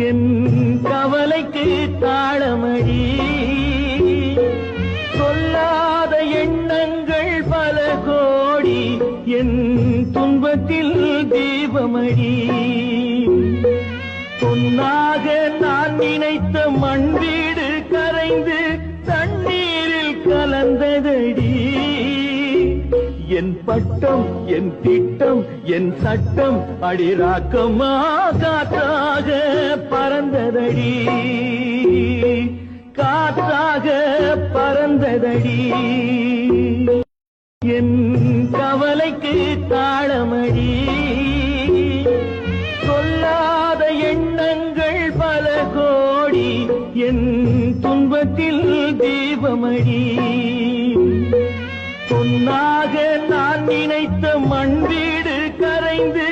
என் கவலைக்கு தாளமடி சொல்லாத எண்ணங்கள் பல கோடி என் துன்பத்தில் தீபமடி பொன்னாக நான் நினைத்த மண் வீடு கரைந்து தண்ணீரில் கலந்ததடி என் பட்டம் என் திட்டம் என் சட்டம் அடிராக்கமா காற்றாக பறந்ததடி காற்றாக பறந்ததடி என் கவலைக்கு தாளமடி சொல்லாத எண்ணங்கள் பல கோடி என் துன்பத்தில் தீபமடி பொன்னாக நான் நினைத்த மண் வீடு கரைந்து